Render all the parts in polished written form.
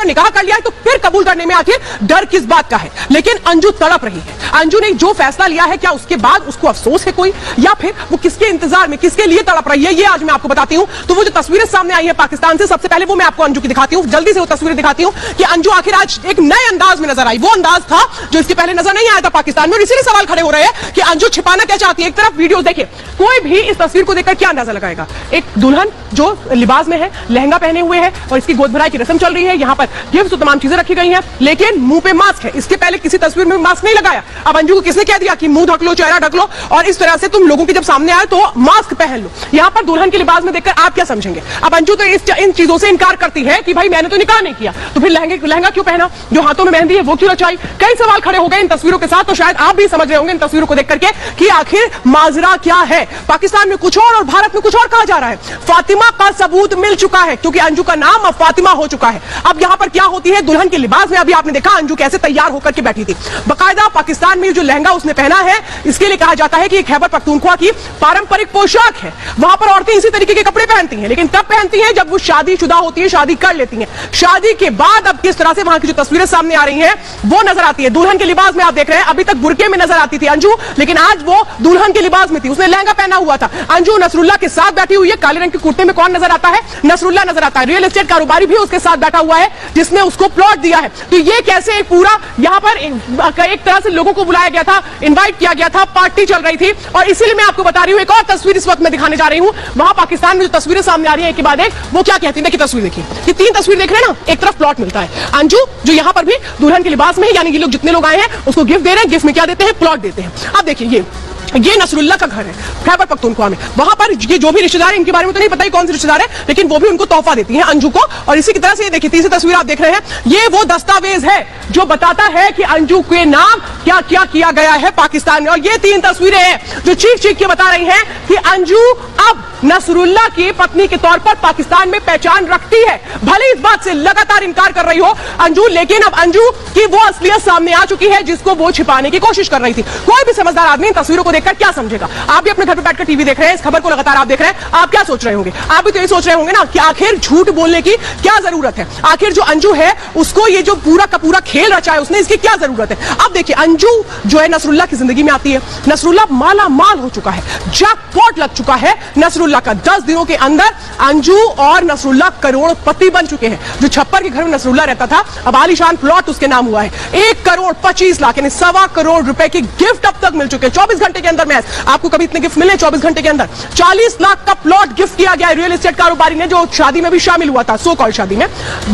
निकाह कर लिया है तो फिर कबूल करने में आखिर डर किस बात का है। लेकिन अंजू तड़प रही है। अंजू ने जो फैसला लिया है, क्या उसके बाद उसको अफसोस है कोई, या फिर वो किसके इंतजार में, किसके लिए तड़प रही है, ये आज मैं आपको बताती हूं। तो वो जो तस्वीरें सामने आई है पाकिस्तान से, सबसे पहले वो मैं आपको अंजू की दिखाती हूं, जल्दी से वो तस्वीरें दिखाती हूं कि अंजू आखिर आज एक नए अंदाज में नजर आई। वो अंदाज था जो इसके पहले नजर नहीं आया था पाकिस्तान में, और इसीलिए सवाल खड़े हो रहे हैं कि अंजू छिपाना क्या चाहती है। एक तरफ वीडियो देखिए, कोई भी इस तस्वीर को देखकर क्या अंदाजा लगाएगा, एक दुल्हन जो लिबास में है, लहंगा पहने हुए है और इसकी गोद भराई की रस्म चल रही है, यहाँ पर गिफ्ट तो तमाम चीजें रखी गई हैं, लेकिन मुंह पे मास्क है। इसके पहले किसी तस्वीर में मास्क नहीं लगाया। अब अंजू को किसने कह दिया कि मुंह ढक लो, चेहरा ढक लो, और इस तरह से तुम लोगों के जब सामने आए तो मास्क पहन लो। यहाँ पर दुल्हन के लिबास में देखकर आप क्या समझेंगे। अब अंजू तो इन चीजों से इनकार करती है कि भाई मैंने तो निकाह नहीं किया, तो फिर लहंगा क्यों पहना, जो हाथों में मेहंदी है वो क्यों रचाई। कई सवाल खड़े हो गए इन तस्वीरों के साथ। तो शायद आप भी समझ रहे होंगे इन तस्वीरों को देख करके कि आखिर माजरा क्या है। पाकिस्तान में कुछ और भारत में कुछ और कहा जा रहा है। फातिमा का सबूत मिल चुका है, क्योंकि अंजू का नाम अब फातिमा हो चुका है। अब यहां पर क्या होती है, दुल्हन के लिबास में अभी आपने देखा अंजू कैसे तैयार होकर के बैठी थी। बाकायदा पाकिस्तान में जो लहंगा उसने पहना है, इसके लिए कहा जाता है कि खैबर पख्तूनख्वा की पारंपरिक पोशाक है। वहां पर औरतें इसी तरीके के कपड़े पहनती हैं, लेकिन तब पहनती हैं जब वो शादीशुदा होती है, शादी कर लेती हैं। शादी के बाद अब किस तरह से वहां की जो तस्वीरें सामने आ रही हैं वो नजर आती है। दुल्हन के लिबास में आप देख रहे हैं, अभी तक बुरके में नजर आती थी अंजू, लेकिन आज वो दुल्हन के लिबास में थी, उसने लहंगा पहना हुआ था। अंजू नसरुल्लाह के साथ बैठी हुई है। काले रंग के कुर्ते में कौन नजर आता है, नसरुल्लाह नजर आता है। रियल एस्टेट कारोबारी भी उसके साथ बैठा हुआ है जिसने उसको प्लॉट दिया है। तो ये कैसे पूरा यहां पर एक तरह से लोगों को बुलाया गया था, इनवाइट किया गया था, पार्टी चल रही थी। और इसीलिए मैं आपको बता रही हूं, एक और तस्वीर इस वक्त मैं दिखाने जा रही हूं। वहां पाकिस्तान में जो तस्वीरें सामने आ रही है एक के बाद एक, वो क्या कहती है। देखिए तस्वीर देखिए, ये 3 तस्वीर देख रहे हैं ना, एक तरफ प्लॉट मिलता है। अंजू जो यहां पर भी दुल्हन के लिबास में है, यानी ये लोग जितने लोग आए हैं उसको गिफ्ट दे रहे हैं। गिफ्ट में क्या देते हैं, प्लॉट देते हैं। अब देखिए ये नसरुल्लाह का घर है खैबर पख्तूनख्वा में। वहां पर ये जो भी रिश्तेदार है, इनके बारे में तो नहीं पता ही कौन से रिश्तेदार है, लेकिन वो भी उनको तोहफा देती हैं अंजू को। और इसी की तरह से ये देखिए तीसरी तस्वीर आप देख रहे हैं, ये वो दस्तावेज है जो बताता है कि अंजू के नाम क्या क्या किया गया है पाकिस्तान में। और ये 3 तस्वीरें हैं जो चीख के बता रही हैं कि अंजू अब नसरुल्लाह की पत्नी के तौर पर पाकिस्तान में पहचान रखती है। भले इस बात से लगातार इनकार कर रही हो अंजू, लेकिन अब अंजू की वो असलियत सामने आ चुकी है जिसको वो छिपाने की कोशिश कर रही थी। कोई भी समझदार आदमी इन तस्वीरों को देखकर क्या समझेगा। आप भी अपने घर पे बैठकर टीवी देख रहे हैं, इस खबर को लगातार आप देख रहे हैं, आप क्या सोच रहे होंगे। आप भी तो ये सोच रहे होंगे ना कि आखिर झूठ बोलने की क्या जरूरत है, आखिर जो अंजू है उसको ये जो पूरा का पूरा खेल रचा है उसने, इसकी क्या जरूरत है। अब देखिए अंजू जो है नसरुल्लाह की जिंदगी में आती है। नसरुल्लाह माला माल हो चुका है, जैकपॉट लग चुका है नसरुल्लाह का। 10 दिनों के अंदर अंजू और नसरुल्लाह करोड़पति बन चुके हैं। जो छप्पर के घर में नसरुल्लाह रहता था, अब आलीशान प्लॉट उसके नाम हुआ है। 1 करोड़ 25 लाख यानी 1.25 करोड़ रुपए की गिफ्ट अब तक मिल चुके हैं 24 घंटे के अंदर। मैच आपको कभी इतने गिफ्ट मिले 24 घंटे के अंदर। 40 लाख का प्लॉट गिफ्ट किया गया है रियल एस्टेट कारोबारी ने, जो शादी में भी शामिल हुआ था, सो कॉल्ड शादी में।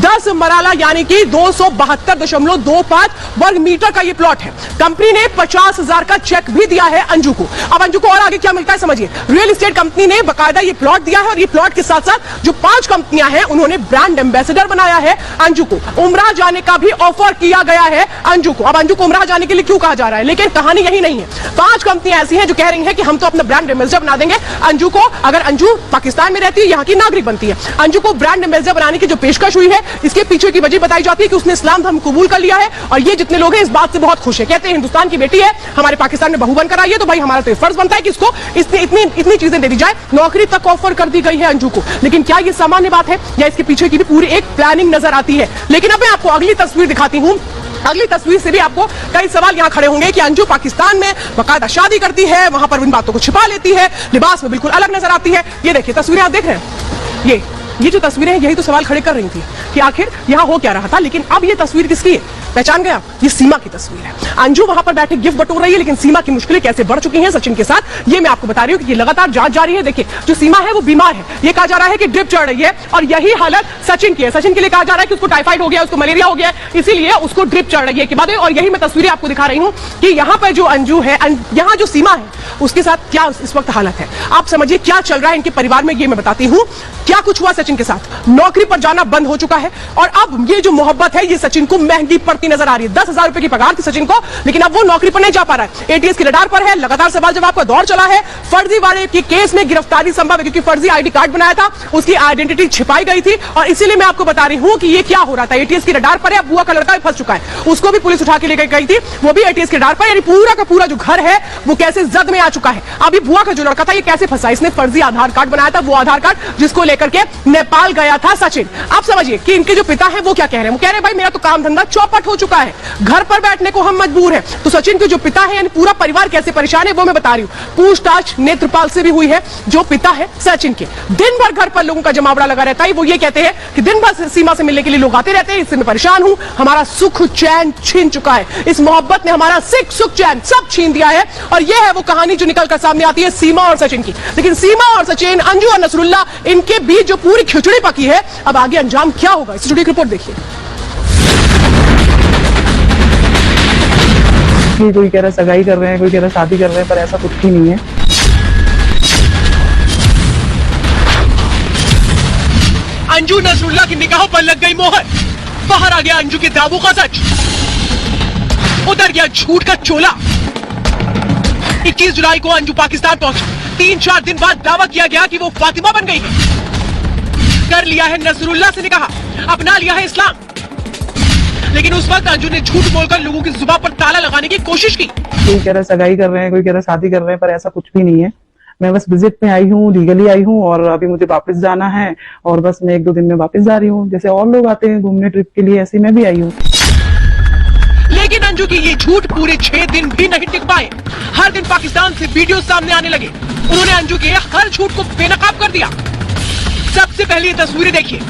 10 मराला यानी कि 272.25 वर्ग मीटर का ये प्लॉट है। कंपनी ने 50,000 का चेक भी दिया है अंजू को। अब अंजू को और आगे क्या मिलता है समझिए। रियल एस्टेट कंपनी ने बकायदा ये प्लॉट दिया है, और ये प्लॉट के साथ साथ जो 5 कंपनियां हैं उन्होंने ब्रांड एम्बेसडर बनाया है अंजू को। उमरा जाने का भी ऑफर किया गया है अंजू को। अब अंजू को उमरा जाने के लिए क्यों कहा जा रहा है, लेकिन कहानी यही नहीं है। 5 कंपनियां ऐसी हैं जो कह रही हैं कि हम तो अपना ब्रांड एम्बेसडर बना देंगे अंजू को, अगर अंजू पाकिस्तान में रहती है, यहाँ की नागरिक बनती है। अंजू को ब्रांड एम्बेसडर बनाने की जो पेशकश हुई है, इसके पीछे की वजह बताई जाती है कि उसने इस्लाम धर्म कबूल कर लिया है, और ये जितने लोग हैं इस बात से बहुत खुश है। कहते हैं हिंदुस्तान की बेटी है, हमारे पाकिस्तान में बहू बनकर आई है, तो भाई हमारा तो फर्ज बनता है कि इसको इतनी चीजें दे दी जाए। नौकरी तक ऑफर कर दी गई है अंजू को। लेकिन क्या ये सामान्य बात है, या इसके पीछे की भी पूरी एक प्लानिंग नजर आती है। लेकिन अब मैं आपको अगली तस्वीर दिखाती हूं। अगली तस्वीर से भी आपको कई सवाल यहां खड़े होंगे कि अंजू पाकिस्तान में बाकायदा शादी करती है, वहां पर इन बातों को छिपा लेती है, लिबास में बिल्कुल अलग नजर आती है। ये देखिए तस्वीरें आप देख रहे हैं, ये जो तस्वीरें हैं, यही तो सवाल खड़े कर रही थी कि आखिर यहां हो क्या रहा था। लेकिन अब ये तस्वीर किसकी है, पहचान गया, ये सीमा की तस्वीर है। अंजू वहां पर बैठे गिफ्ट बटोर रही है, लेकिन सीमा की मुश्किलें कैसे बढ़ चुकी हैं सचिन के साथ, ये मैं आपको बता रही हूं कि ये लगातार जांच जारी है। देखिए जो सीमा है वो बीमार है, ये कहा जा रहा है कि ड्रिप चढ़ रही है, और यही हालत सचिन की है। सचिन के लिए कहा जा रहा है कि उसको टाइफाइड हो गया, उसको मलेरिया हो गया, इसीलिए उसको ड्रिप चढ़ रही है। बाद और यही मैं तस्वीरें आपको दिखा रही हूं कि यहाँ पर जो अंजू है, यहाँ जो सीमा है, उसके साथ क्या इस वक्त हालत है। आप समझिए क्या चल रहा है इनके परिवार में, ये मैं बताती हूँ। क्या कुछ हुआ सचिन के साथ, नौकरी पर जाना बंद हो चुका है, और अब ये जो मोहब्बत है ये सचिन को महंगी पड़ती नजर आ रही है। 10,000 रुपए की पगार थी सचिन को, लेकिन अब वो नौकरी पर नहीं जा पा रहा है। एटीएस के रडार पर है, लगातार सवाल जवाब का दौर चला है। फर्जीवाड़े के केस में गिरफ्तारी संभव है, क्योंकि फर्जी आईडी कार्ड बनाया था, उसकी आइडेंटिटी छिपाई गई थी, और इसीलिए मैं आपको बता रही हूं कि ये क्या हो रहा था। एटीएस की रडार पर है, बुआ का लड़का भी फंस चुका है, उसको भी पुलिस उठा के लेकर गई थी, वो भी एटीएस के रडार पर। यानी पूरा का पूरा जो घर है वो कैसे जद में आ चुका है। अभी बुआ का जो लड़का था ये कैसे फंसा, इसने फर्जी आधार कार्ड बनाया था, वो आधार कार्ड जिसको लेकर के नेपाल गया था सचिन। आप समझिए कि इनके जो पिता है वो क्या कह रहे हैं। वो कह रहे हैं भाई मेरा तो काम धंधा चौपट हो चुका है, घर पर बैठने को हम मजबूर हैं। तो सचिन के जो पिता है यानी पूरा परिवार कैसे परेशान है वो मैं बता रही हूँ। पूछताछ नेत्रपाल से भी हुई है, जो पिता है सचिन के। दिन भर घर पर लोगों का जमावड़ा लगा रहता है। वो ये कहते हैं कि दिन भर सीमा से मिलने के लिए लोग आते रहते हैं, इससे मैं परेशान हूं, हमारा सुख चैन छीन चुका है, इस मोहब्बत ने हमारा सुख चैन सब छीन दिया है। और यह है वो कहानी जो निकलकर सामने आती है सीमा और सचिन की। लेकिन सीमा और सचिन, अंजू और नसरुल्ला, इनके बीच जो पूरी खिचड़ी पकी है, अब आगे अंजाम क्या होगा, इससे जुड़ी एक रिपोर्ट देखिए। कोई कह रहा है सगाई कर रहे हैं, कोई कह रहा है शादी कर रहे हैं, पर ऐसा कुछ भी नहीं है। अंजू नसरुल्ला की निगाहों पर लग गई मोहर। बाहर आ गया अंजू के दावों का सच, उतर गया झूठ का चोला। 21 जुलाई को अंजू पाकिस्तान पहुंची। 3-4 दिन बाद दावा किया गया कि वो फातिमा बन गई है। कर लिया है नसरुल्ला से निकाह, अपना लिया है इस्लाम। लेकिन उस वक्त अंजू ने झूठ बोलकर लोगों की जुबान पर ताला लगाने की कोशिश की। कोई कह रहा है सगाई कर रहे हैं, कोई कह रहा है शादी कर रहे हैं, पर ऐसा कुछ भी नहीं है। मैं बस विजिट में आई हूँ, लीगली आई हूँ, और अभी मुझे वापस जाना है, और बस मैं 1-2 दिन में वापस जा रही हूँ। जैसे और लोग आते हैं घूमने ट्रिप के लिए, ऐसे मैं भी आई हूँ। लेकिन अंजू की ये झूठ पूरे 6 दिन भी नहीं टिक पाए। हर दिन पाकिस्तान से वीडियो सामने आने लगे। उन्होंने अंजू के हर झूठ को बेनकाब कर दिया। सबसे पहले तस्वीरें देखिए।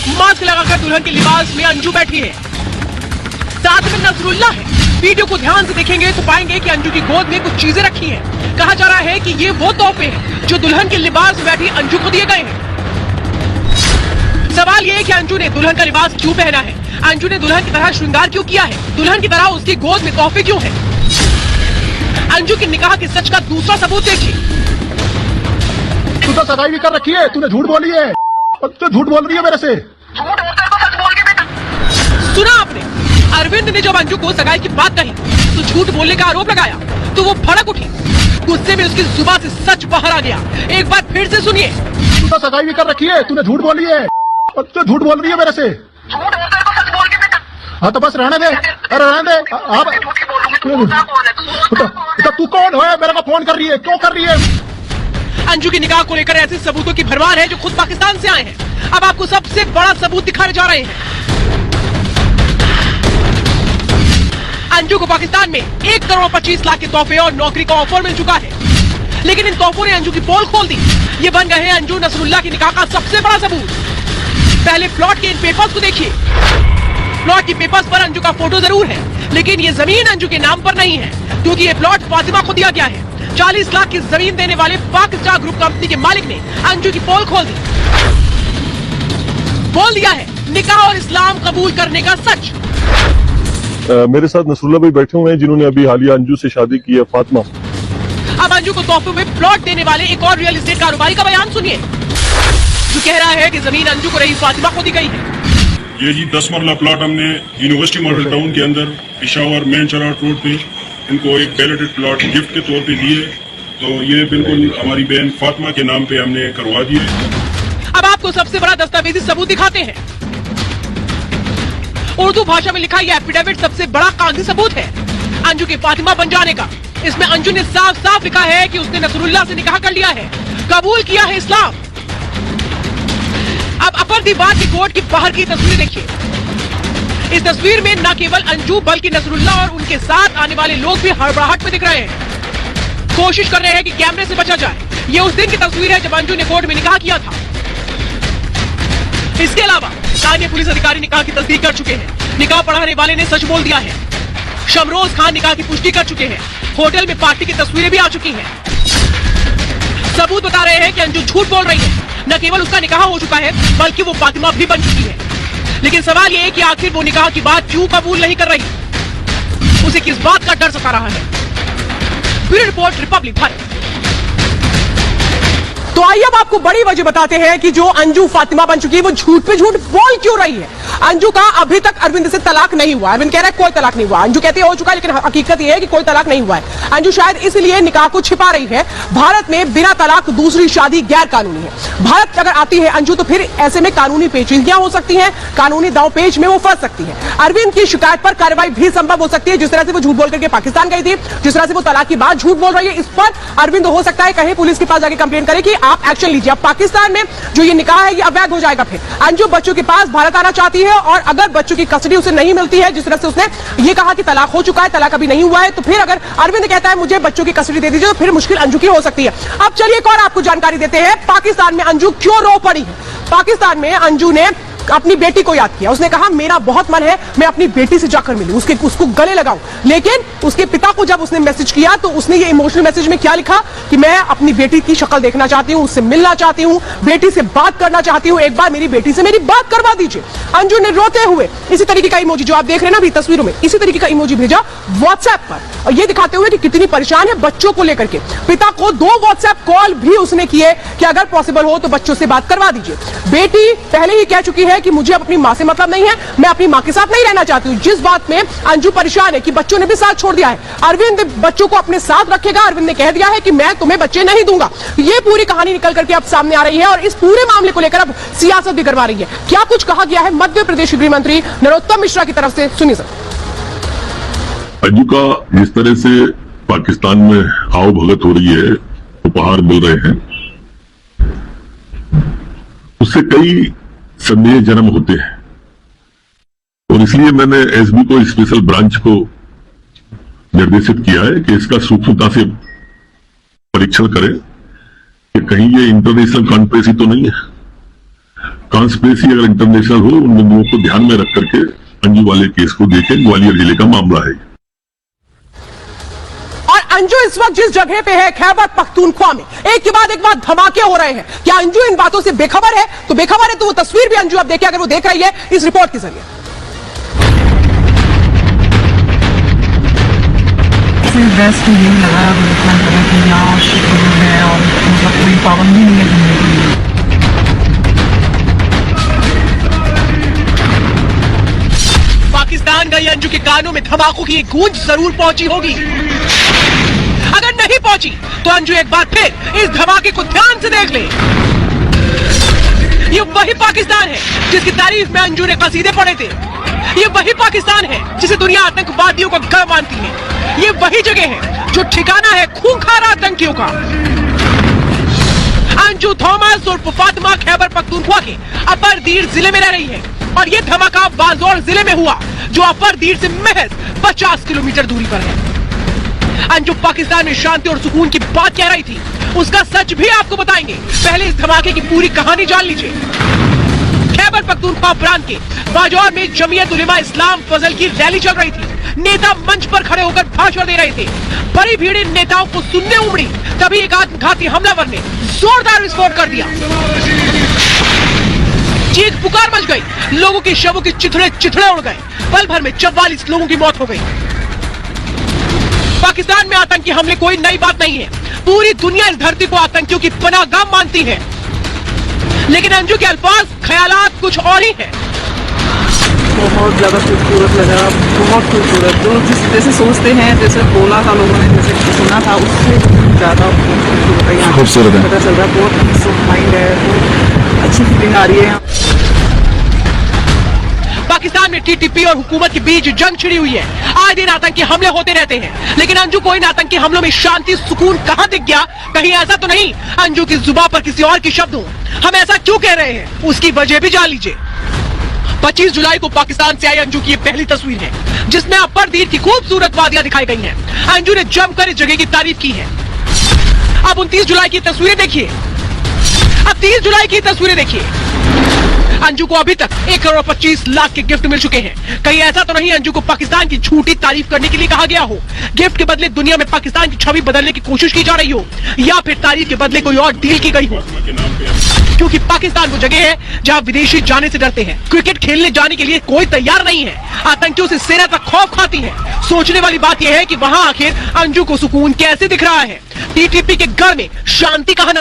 मास्क लगाकर दुल्हन के लिबास में अंजू बैठी है, साथ में नसरुल्ला है। वीडियो को ध्यान से देखेंगे तो पाएंगे कि अंजू की गोद में कुछ चीजें रखी हैं। कहा जा रहा है कि ये वो तोहफे हैं जो दुल्हन के लिबास में बैठी अंजू को दिए गए हैं। सवाल ये है कि अंजू ने दुल्हन का लिबास क्यों पहना है, अंजू ने दुल्हन की तरह श्रृंगार क्यों किया है, दुल्हन की तरह उसकी गोद में तोहफे क्यों है। अंजू की निकाह के सच का दूसरा सबूत देखिए। तू तो सगाई भी कर रखी है, तूने झूठ बोली है, तो झूठ बोल रही है मेरे से। सुना आपने, अरविंद ने जब अंजू को सगाई की बात कही तो झूठ बोलने का आरोप लगाया तो वो भड़क उठी। गुस्से में उसकी जुबान से सच बाहर आ गया। एक बार फिर से सुनिए। तू तो सगाई भी कर रखी है, तूने झूठ बोली है, तो झूठ बोल रही है मेरे से। हाँ तो बस रहने दे, अरे रहने दे। तो तू कौन है, मेरे को फोन कर रही है, क्यों कर रही है? अंजू की निकाह को लेकर ऐसे सबूतों की भरमार है जो खुद पाकिस्तान से आए हैं। अब आपको सबसे बड़ा सबूत दिखाने जा रहे हैं। अंजू को पाकिस्तान में 1,25,00,000 के तोहफे और नौकरी का ऑफर मिल चुका है, लेकिन इन तोहफों ने अंजू की पोल खोल दी। ये बन गए हैं अंजू नसरुल्ला की निकाह का सबसे बड़ा सबूत। पहले प्लॉट के इन पेपर्स को देखिए। प्लॉट के पेपर्स पर अंजू का फोटो जरूर है, लेकिन ये जमीन अंजू के नाम पर नहीं है, क्योंकि ये प्लॉट फातिमा को दिया गया है। 40 लाख की जमीन देने वाले पाकिस्तान ग्रुप कंपनी के मालिक ने अंजू की पोल खोल दी। बोल दिया है निकाह और इस्लाम कबूल करने का सच। मेरे साथ नसरुल्ला भाई बैठे हुए हैं, जिन्होंने अभी हालिया अंजू से शादी की है, फातिमा। अब अंजू को तोहफे में प्लॉट देने वाले एक और रियल एस्टेट कारोबारी का बयान सुनिए, जो कह रहा है कि जमीन अंजू को रही फातिमा को दी गई है। ये जी 10 मरला प्लॉट हमने यूनिवर्सिटी मॉडल टाउन के अंदर पिशावर मेन चराट रोड पे इनको एक बैलेटेड प्लॉट गिफ्ट के तौर पे दिए, तो ये बिल्कुल हमारी बहन फातिमा के नाम पे हमने करवा दिए। अब आपको सबसे बड़ा दस्तावेजी सबूत दिखाते हैं। उर्दू भाषा में लिखा यह एफिडेविट सबसे बड़ा कागजी सबूत है अंजू की फातिमा बन जाने का। इसमें अंजू ने साफ साफ लिखा है कि उसने नसरुल्ला से निकाह कर लिया है, कबूल किया है इस्लाम। अब अपर दीवार की कोर्ट की बाहर की तस्वीर देखिए। इस तस्वीर में न केवल अंजू बल्कि नसरुल्ला और उनके साथ आने वाले लोग भी हड़बड़ाहट में दिख रहे हैं, कोशिश कर रहे हैं कि कैमरे से बचा जाए। ये उस दिन की तस्वीर है जब अंजू ने कोर्ट में निकाह किया था। इसके अलावा स्थानीय पुलिस अधिकारी निकाह की तस्दीक कर चुके हैं। निकाह पढ़ाने वाले ने सच बोल दिया है। शमरोज खान निकाह की पुष्टि कर चुके हैं। होटल में पार्टी की तस्वीरें भी आ चुकी हैं। सबूत बता रहे हैं कि अंजू झूठ बोल रही है। न केवल उसका निकाह हो चुका है बल्कि वो फातिमा भी बन चुकी है। लेकिन सवाल ये है कि आखिर वो निकाह की बात क्यों कबूल नहीं कर रही, उसे किस बात का डर सता रहा है। Bureau report, Republic Bharat. तो आइए अब आपको बड़ी वजह बताते हैं कि जो अंजू फातिमा बन चुकी है वो झूठ पे झूठ बोल क्यों रही है। अंजू का अभी तक अरविंद से तलाक नहीं हुआ। अरविंद कह रहा है कोई तलाक नहीं हुआ, अंजू कहती है हो चुका है, लेकिन हकीकत यह है कि कोई तलाक नहीं हुआ है। अंजू शायद इसलिए निकाह को छिपा रही है। भारत में बिना तलाक दूसरी शादी गैर कानूनी है। भारत अगर आती है अंजू तो फिर ऐसे में कानूनी पेचीदगियां हो सकती हैं, कानूनी दांवपेच में वो फंस सकती है। अरविंद की शिकायत पर कार्रवाई भी संभव हो सकती है। जिस तरह से वो झूठ बोल करके पाकिस्तान गई थी, जिस तरह से वो तलाक की बात झूठ बोल रही है, इस पर अरविंद हो सकता है कहीं पुलिस के पास जाके कंप्लेन करे कि आप एक्शन लीजिए। अब पाकिस्तान में जो ये निकाह है ये अवैध हो जाएगा। फिर अंजू बच्चों के पास भारत आना चाहती है और अगर बच्चों की कस्टडी उसे नहीं मिलती है, जिस तरह से उसने ये कहा कि तलाक हो चुका है, तलाक अभी नहीं हुआ है, तो फिर अगर अरविंद कहता है मुझे बच्चों की कस्टडी दे दीजिए, तो फिर मुश्किल अंजू की हो सकती है। अब चलिए एक और आपको जानकारी देते हैं, पाकिस्तान में अंजू क्यों रो पड़ी है। पाकिस्तान में अंजू ने अपनी बेटी को याद किया। उसने कहा मेरा बहुत मन है मैं अपनी बेटी से जाकर मिलूं, उसको गले लगाऊं। लेकिन उसके पिता को जब उसने मैसेज किया तो उसने ये इमोशनल मैसेज में क्या लिखा कि मैं अपनी बेटी की शक्ल देखना चाहती हूं, उससे मिलना चाहती हूं, बेटी से बात करना चाहती हूं, एक बार मेरी बेटी से मेरी बात करवा दीजिए। अंजू ने रोते हुए इसी तरीके का इमोजी जो आप देख रहे हैं ना अभी तस्वीरों में, इसी तरीके का इमोजी भेजा व्हाट्सएप पर और ये दिखाते हुए कि कितनी परेशान है बच्चों को लेकर के। पिता को 2 व्हाट्सएप कॉल भी उसने किए कि अगर पॉसिबल हो तो बच्चों से बात करवा दीजिए। बेटी पहले ही कह चुकी है कि मुझे अपनी मां से मतलब नहीं है, मैं अपनी मां के साथ नहीं रहना चाहती हूं। जिस बात में अंजू परेशान है कि बच्चों ने भी साथ छोड़ दिया है। अरविंद बच्चों को अपने साथ रखेगा, अरविंद ने कह दिया है कि मैं तुम्हें बच्चे नहीं दूंगा। ये पूरी कहानी निकल करके अब सामने आ रही है और इस पूरे मामले को लेकर अब सियासत भी करवा रही है। क्या कुछ कहा गया है मध्य प्रदेश के गृह मंत्री नरोत्तम मिश्रा की तरफ से, सुनिए सर। अंजू का जिस तरह से पाकिस्तान में आओ भगत हो रही है, उपहार मिल रहे हैं, उससे कई संदेह जन्म होते हैं और इसलिए मैंने एसबी को स्पेशल ब्रांच को निर्देशित किया है कि इसका सूक्ष्मता से परीक्षण करें कि कहीं ये इंटरनेशनल कॉन्स्पिरेसी तो नहीं है। कॉन्स्पिरेसी अगर इंटरनेशनल हो उन बिंदुओं को ध्यान में रख करके अंजू वाले केस को देखें। ग्वालियर जिले का मामला है और अंजू इस वक्त जिस जगह पे है खैबर पख्तूनख्वा में, एक के बाद एक बात धमाके हो रहे हैं। क्या अंजू इन बातों से बेखबर है? तो बेखबर है तो वो तस्वीर भी अंजू आप देखिए अगर वो देख रही है इस रिपोर्ट के जरिए। बेस्ट यही लगा कि यहाँ शुक्र है और मतलब कोई पाबंदी नहीं है घूमने के लिए। पाकिस्तान गई अंजू के कानों में धमाकों की एक गूंज जरूर पहुंची होगी। अगर नहीं पहुंची तो अंजू एक बार फिर इस धमाके को ध्यान से देख ले। ये वही पाकिस्तान है जिसकी तारीफ में अंजू ने कसीदे पढ़े थे। ये वही पाकिस्तान है जिसे दुनिया आतंकवादियों का घर मानती है। ये वही जगह है जो ठिकाना है खूंखार आतंकियों का। अंजू थॉमस और फातिमा खैबर पख्तूनख्वा के अपर दीर जिले में रह रही है और ये धमाका बांजौर जिले में हुआ जो अपर दीर से महज 50 किलोमीटर दूरी पर है। अंजू पाकिस्तान में शांति और सुकून की बात कह रही थी, उसका सच भी आपको बताएंगे। पहले इस धमाके की पूरी कहानी जान लीजिए। खैबर पख्तूनख्वा प्रांत के बाजौर में जमीयत उलेमा इस्लाम फजल की रैली चल रही थी। नेता मंच पर खड़े होकर भाषण दे रहे थे। बड़ी भीड़ इन नेताओं को सुनने उमड़ी, तभी एक आत्मघाती हमलावर ने जोरदार विस्फोट कर दिया। चीख पुकार मच गई, लोगों के शवों के चिथड़े उड़ गए। पल भर में 44 लोगों की मौत हो गई। पाकिस्तान में आतंकी हमले कोई नई बात नहीं है। पूरी दुनिया इस धरती को आतंकियों की पनाहगाह मानती है, लेकिन अंजू के अल्फाज ख्यालात कुछ और ही है। बहुत ज्यादा खूबसूरत लगा, बहुत खूबसूरत। जो जिस जैसे सोचते हैं, जैसे बोला था लोगों ने, जैसे सुना था, उससे ज्यादा खूबसूरत है। पता चल रहा है बहुत पीस ऑफ माइंड है, बहुत अच्छी फीलिंग आ रही है। पाकिस्तान में टीटीपी और हुकूमत के बीच जंग छिड़ी हुई है। आए दिन आतंकी हमले होते रहते हैं, लेकिन अंजू को इन आतंकी हमलों में शांति सुकून कहां दिख गया? कहीं ऐसा तो नहीं अंजू की जुबान पर किसी और की शब्द हो? हम ऐसा क्यों कह रहे हैं उसकी वजह भी जान लीजिए। 25 जुलाई को पाकिस्तान से आई अंजू की ये पहली तस्वीर है जिसमें अपर दीर की खूबसूरत वादियां दिखाई गई हैं। अंजू ने जमकर इस जगह की तारीफ की है। अब 29 जुलाई की तस्वीरें देखिए, अब 30 जुलाई की तस्वीरें देखिए। अंजू को अभी तक 1,25,00,000 के गिफ्ट मिल चुके हैं। कहीं ऐसा तो नहीं अंजू को पाकिस्तान की झूठी तारीफ करने के लिए कहा गया हो, गिफ्ट के बदले दुनिया में पाकिस्तान की छवि बदलने की कोशिश की जा रही हो, या फिर तारीफ के बदले कोई और डील की गई हो? क्योंकि पाकिस्तान वो जगह है जहां विदेशी जाने से डरते हैं। क्रिकेट खेलने जाने के लिए कोई तैयार नहीं है। आतंकियों से सेना तक खौफ खाती है। सोचने वाली बात यह है कि वहां आखिर अंजू को सुकून कैसे दिख रहा है? टीटीपी के घर में शांति कहां